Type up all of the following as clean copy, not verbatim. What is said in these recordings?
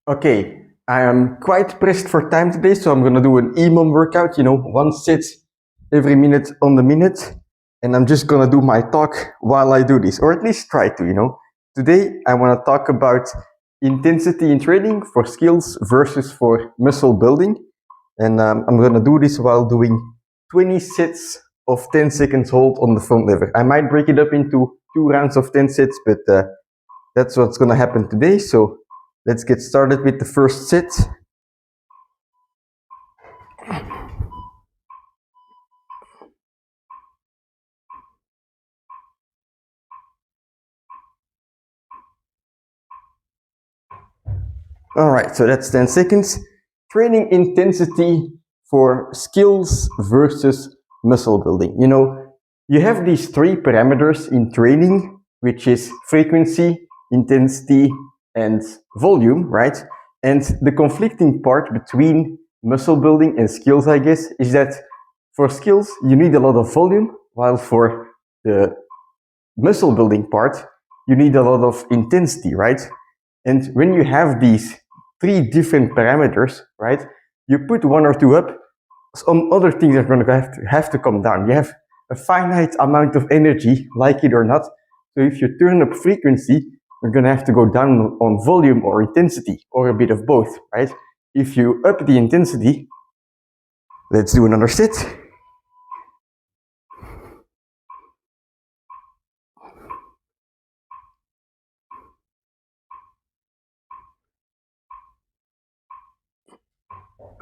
Okay, I am quite pressed for time today, so I'm gonna do an EMOM workout, one sit every minute on the minute. And I'm just gonna do my talk while I do this, or at least try to. Today, I wanna talk about intensity in training for skills versus for muscle building. And I'm gonna do this while doing 20 sets of 10 seconds hold on the front lever. I might break it up into 2 rounds of 10 sets, but that's what's gonna happen today. So let's get started with the first set. All right, so that's 10 seconds. Training intensity for skills versus muscle building. You have these 3 parameters in training, which is frequency, intensity, and volume, right? And the conflicting part between muscle building and skills, I guess, is that for skills, you need a lot of volume, while for the muscle building part, you need a lot of intensity, right? And when you have these 3 different parameters, right, you put 1 or 2 up, some other things are going to have to come down. You have a finite amount of energy, like it or not. So if you turn up frequency, you're going to have to go down on volume or intensity, or a bit of both, right? If you up the intensity, let's do another set.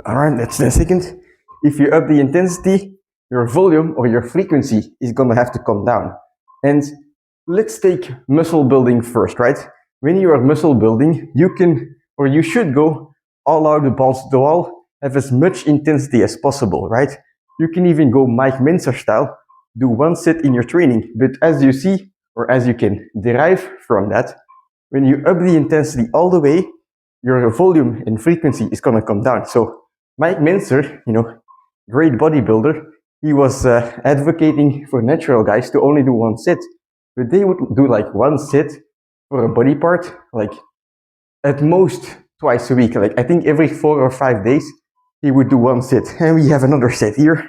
All right, that's 10 seconds. If you up the intensity, your volume or your frequency is going to have to come down. And let's take muscle building first, right? When you are muscle building, you can, or you should go all out, the balls to the wall, have as much intensity as possible, right? You can even go Mike Menzer style, do 1 set in your training. But as you see, or as you can derive from that, when you up the intensity all the way, your volume and frequency is going to come down. So Mike Menzer, great bodybuilder, he was advocating for natural guys to only do 1 set. But they would do like 1 set for a body part, like at most twice a week. Like I think every 4 or 5 days, he would do 1 set. And we have another set here.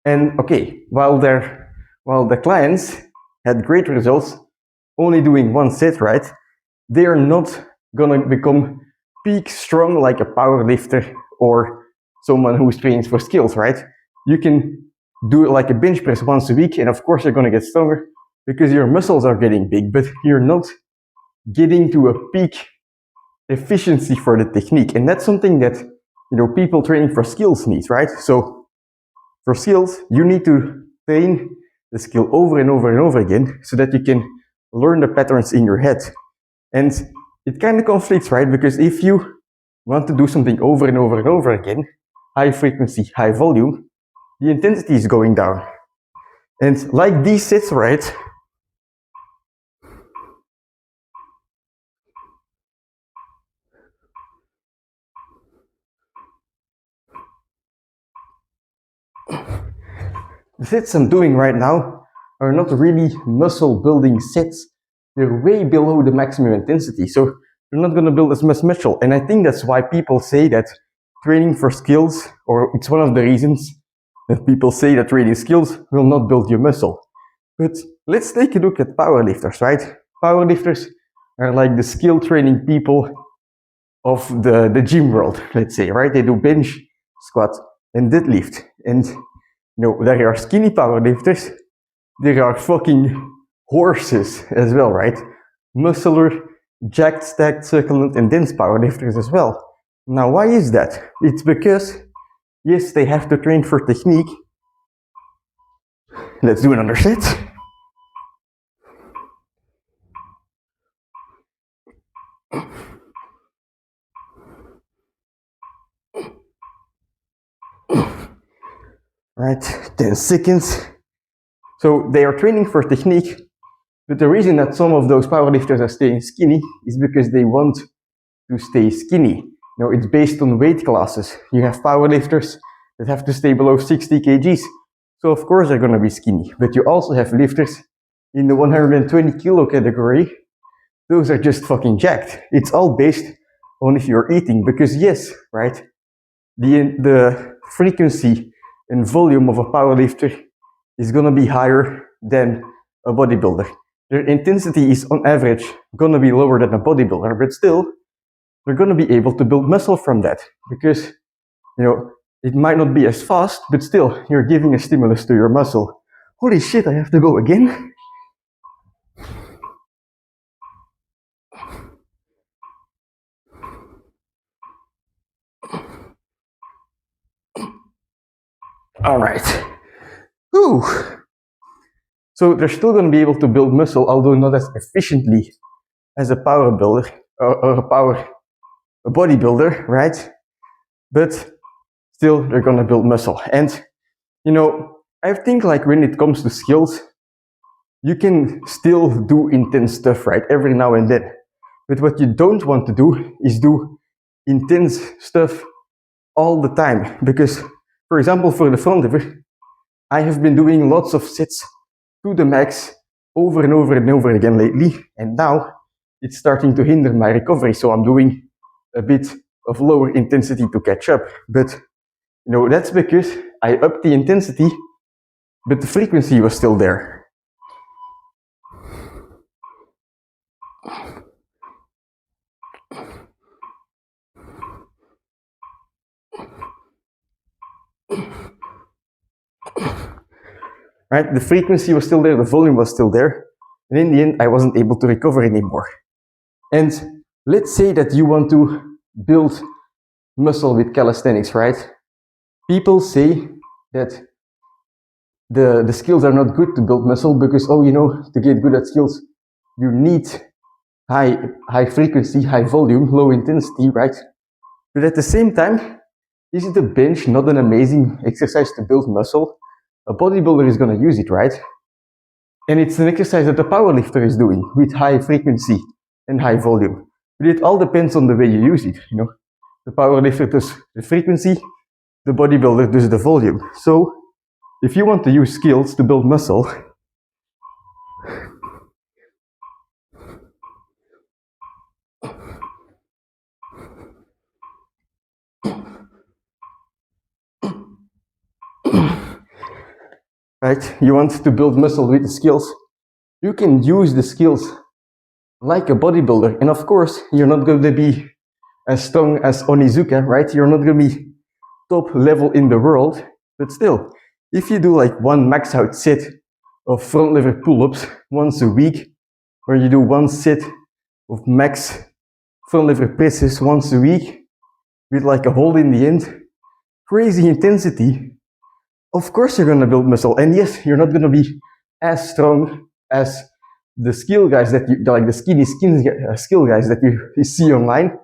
And okay, while the clients had great results, only doing 1 set, right? They are not gonna become peak strong like a power lifter or someone who's trains for skills, right? You can do like a bench press once a week, and of course you're gonna get stronger because your muscles are getting big, but you're not getting to a peak efficiency for the technique. And that's something that people training for skills need, right? So for skills, you need to train the skill over and over and over again so that you can learn the patterns in your head. And it kind of conflicts, right? Because if you want to do something over and over and over again, high frequency, high volume, the intensity is going down. And like these sets, right? The sets I'm doing right now are not really muscle building sets. They're way below the maximum intensity. So you're not going to build as much muscle. And I think that's why people say that training for skills, or it's one of the reasons that people say that training skills will not build your muscle. But let's take a look at powerlifters, right? Powerlifters are like the skill training people of the gym world, let's say, right? They do bench, squat, and deadlift. And there are skinny powerlifters, there are fucking horses as well, right? Muscular, jacked, stacked, succulent, and dense powerlifters as well. Now, why is that? It's because, yes, they have to train for technique. Let's do another set. Right, 10 seconds. So they are training for technique, but the reason that some of those powerlifters are staying skinny is because they want to stay skinny. You know, it's based on weight classes. You have powerlifters that have to stay below 60 kgs. So of course they're going to be skinny. But you also have lifters in the 120 kilo category. Those are just fucking jacked. It's all based on if you're eating. Because yes, right, the frequency and volume of a powerlifter is going to be higher than a bodybuilder. Their intensity is on average going to be lower than a bodybuilder, but still, they're going to be able to build muscle from that because, you know, it might not be as fast, but still, you're giving a stimulus to your muscle. Holy shit, I have to go again? All right. Whew. So they're still going to be able to build muscle, although not as efficiently as a power builder or a bodybuilder, right? But still, they're going to build muscle. And, you know, I think like when it comes to skills, you can still do intense stuff, right? Every now and then. But what you don't want to do is do intense stuff all the time. Because, for example, for the front lever, I have been doing lots of sets to the max over and over and over again lately. And now it's starting to hinder my recovery. So I'm doing a bit of lower intensity to catch up. But, you know, that's because I upped the intensity, but the frequency was still there. Right? The frequency was still there, the volume was still there, and in the end, I wasn't able to recover anymore. And let's say that you want to build muscle with calisthenics, right? People say that the skills are not good to build muscle because, oh, you know, to get good at skills, you need high frequency, high volume, low intensity, right? But at the same time, isn't the bench not an amazing exercise to build muscle? A bodybuilder is going to use it, right? And it's an exercise that the powerlifter is doing with high frequency and high volume. But it all depends on the way you use it, you know. The powerlifter does the frequency, the bodybuilder does the volume. So if you want to use skills to build muscle, right? You want to build muscle with the skills, you can use the skills like a bodybuilder. And of course, you're not going to be as strong as Onizuka, right? You're not going to be top level in the world, but still, if you do like one max out set of front lever pull-ups once a week, or you do one set of max front lever presses once a week with like a hold in the end, crazy intensity, of course you're going to build muscle. And yes, you're not going to be as strong as the skill guys that you, like the skinny skill guys that you see online.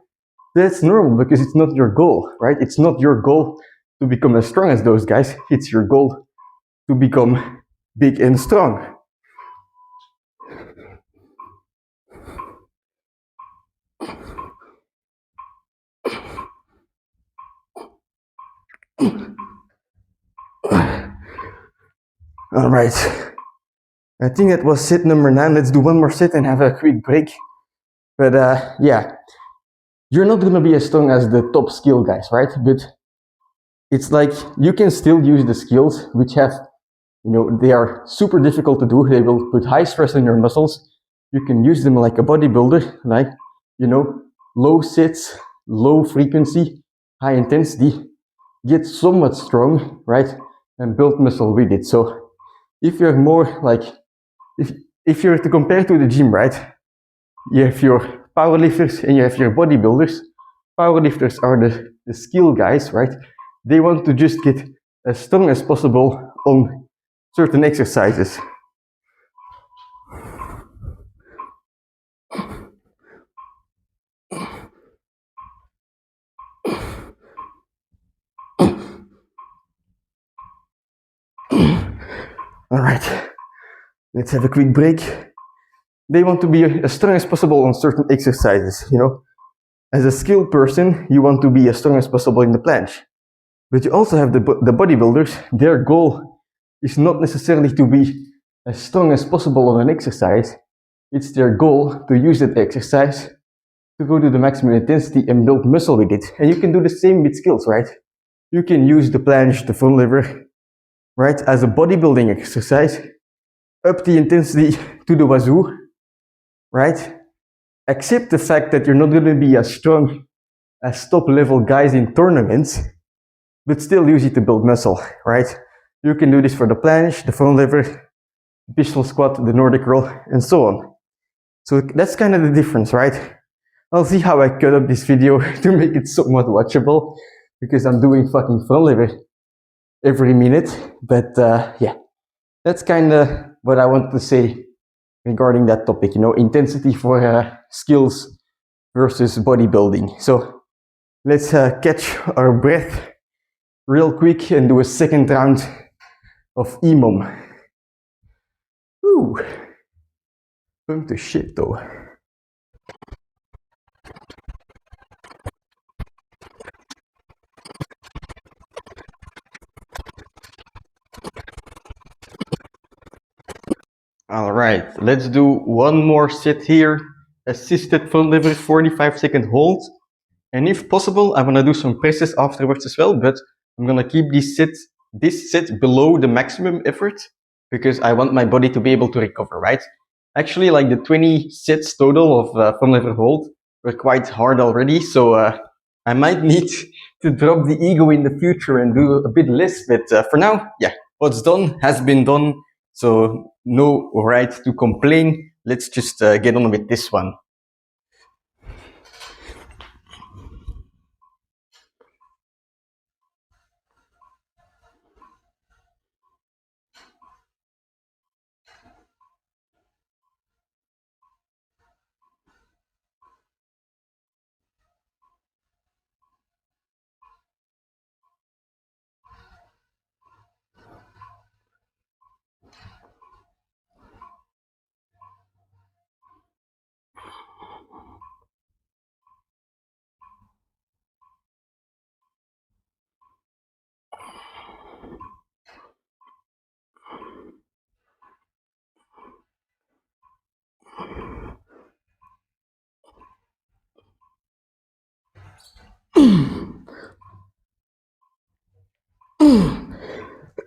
That's normal because it's not your goal, right? It's not your goal to become as strong as those guys. It's your goal to become big and strong. All right. I think that was set number 9. Let's do one more set and have a quick break. But yeah, you're not going to be as strong as the top skill guys, right? But it's like you can still use the skills which have, you know, they are super difficult to do. They will put high stress on your muscles. You can use them like a bodybuilder, like, you know, low sets, low frequency, high intensity, get somewhat strong, right? And build muscle with it. So if you're more like, if you're to compare to the gym, right? You have your powerlifters and you have your bodybuilders. Powerlifters are the skill guys, right? They want to just get as strong as possible on certain exercises. All right, let's have a quick break. They want to be as strong as possible on certain exercises, you know. As a skilled person, you want to be as strong as possible in the planche. But you also have the bodybuilders. Their goal is not necessarily to be as strong as possible on an exercise. It's their goal to use that exercise to go to the maximum intensity and build muscle with it. And you can do the same with skills, right? You can use the planche, the front lever, right, as a bodybuilding exercise, up the intensity to the wazoo, right? Accept the fact that you're not going to be as strong as top level guys in tournaments, but still use it to build muscle, right? You can do this for the planche, the front lever, pistol squat, the Nordic roll, and so on. So that's kind of the difference, right? I'll see how I cut up this video to make it somewhat watchable, because I'm doing fucking front lever every minute. But yeah, that's kind of what I want to say regarding that topic, you know, intensity for skills versus bodybuilding. So let's catch our breath real quick and do a second round of EMOM. Ooh, pumped to shit though. All right, let's do one more set here. Assisted front lever, 45-second hold. And if possible, I'm gonna do some presses afterwards as well, but I'm gonna keep this set below the maximum effort because I want my body to be able to recover, right? Actually, like the 20 sets total of front lever hold were quite hard already, so I might need to drop the ego in the future and do a bit less, but for now, yeah, what's done has been done, so no right to complain. Let's just get on with this one.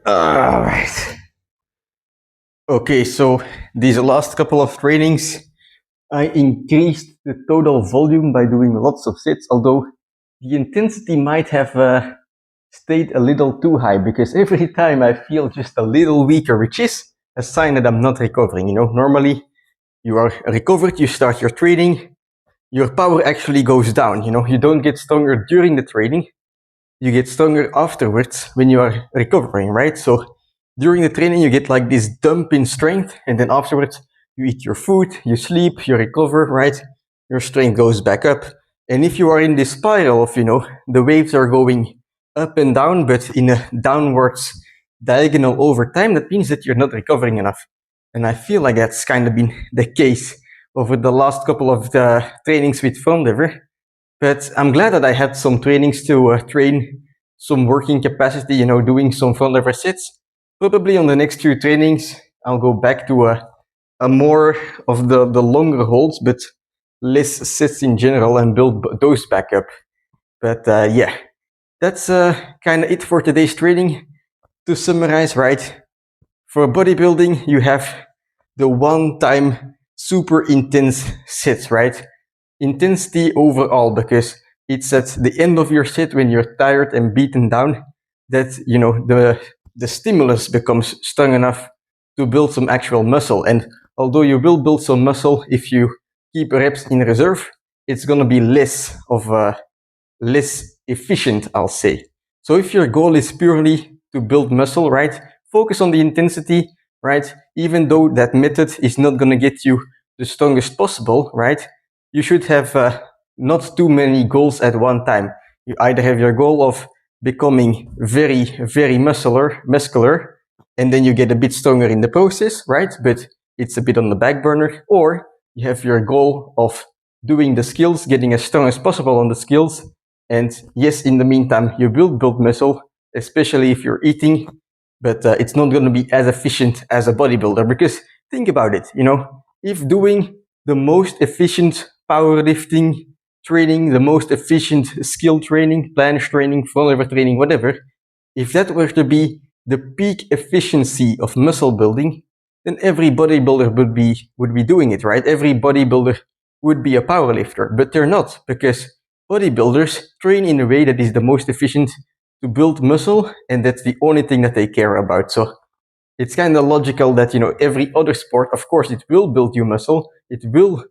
All right. Okay, so these last couple of trainings, I increased the total volume by doing lots of sets, although the intensity might have stayed a little too high because every time I feel just a little weaker, which is a sign that I'm not recovering. You know, normally you are recovered, you start your training, your power actually goes down. You know, you don't get stronger during the training, you get stronger afterwards when you are recovering, right? So during the training, you get like this dump in strength, and then afterwards, you eat your food, you sleep, you recover, right? Your strength goes back up. And if you are in this spiral of, you know, the waves are going up and down, but in a downwards diagonal over time, that means that you're not recovering enough. And I feel like that's kind of been the case over the last couple of trainings with front lever. But I'm glad that I had some trainings to train some working capacity, you know, doing some front lever sets. Probably on the next few trainings, I'll go back to a more of the longer holds, but less sets in general and build those back up. But yeah, that's kind of it for today's training. To summarize, right, for bodybuilding, you have the one-time super intense sets, right? Intensity overall, because it's at the end of your set when you're tired and beaten down that, you know, the stimulus becomes strong enough to build some actual muscle. And although you will build some muscle if you keep reps in reserve, it's going to be less efficient, I'll say. So if your goal is purely to build muscle, right, focus on the intensity, right? Even though that method is not going to get you the strongest possible, right? You should have not too many goals at one time. You either have your goal of becoming very, very muscular, and then you get a bit stronger in the process, right? But it's a bit on the back burner. Or you have your goal of doing the skills, getting as strong as possible on the skills. And yes, in the meantime, you will build muscle, especially if you're eating, but it's not going to be as efficient as a bodybuilder. Because think about it, if doing the most efficient powerlifting training, the most efficient skill training, planche training, front lever training, whatever, if that were to be the peak efficiency of muscle building, then every bodybuilder would be doing it, right? Every bodybuilder would be a powerlifter, but they're not, because bodybuilders train in a way that is the most efficient to build muscle, and that's the only thing that they care about. So it's kind of logical that every other sport, of course, it will build you muscle, it will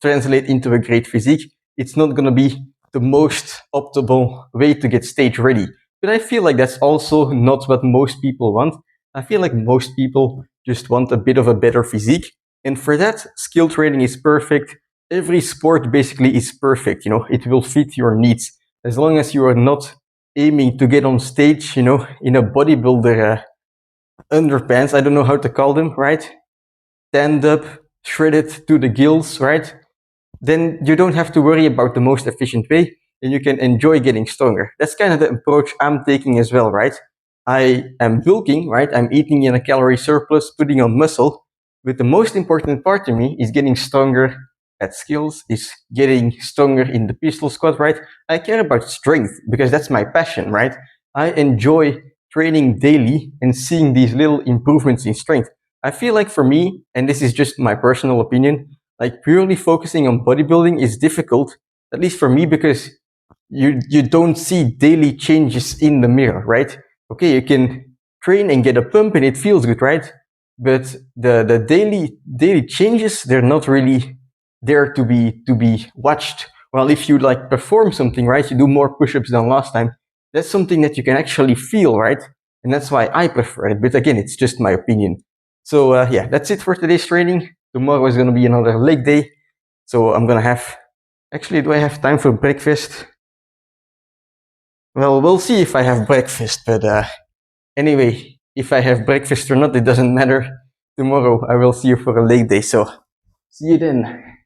translate into a great physique. It's not going to be the most optimal way to get stage ready. But I feel like that's also not what most people want. I feel like most people just want a bit of a better physique. And for that, skill training is perfect. Every sport basically is perfect. It will fit your needs. As long as you are not aiming to get on stage, in a bodybuilder underpants, I don't know how to call them, right? Stand up, shredded to the gills, right? Then you don't have to worry about the most efficient way, and you can enjoy getting stronger. That's kind of the approach I'm taking as well, right? I am bulking, right? I'm eating in a calorie surplus, putting on muscle. But the most important part to me is getting stronger at skills, is getting stronger in the pistol squat, right? I care about strength because that's my passion, right? I enjoy training daily and seeing these little improvements in strength. I feel like for me, and this is just my personal opinion, like purely focusing on bodybuilding is difficult, at least for me, because you don't see daily changes in the mirror, right? Okay, you can train and get a pump and it feels good, right? But the daily changes, they're not really there to be watched. Well, if you like perform something, right, you do more push-ups than last time, that's something that you can actually feel, right? And that's why I prefer it. But again, it's just my opinion. So yeah, that's it for today's training. Tomorrow is going to be another leg day. So I'm going to have, actually, do I have time for breakfast? Well, we'll see if I have breakfast. But anyway, if I have breakfast or not, it doesn't matter. Tomorrow I will see you for a leg day. So see you then.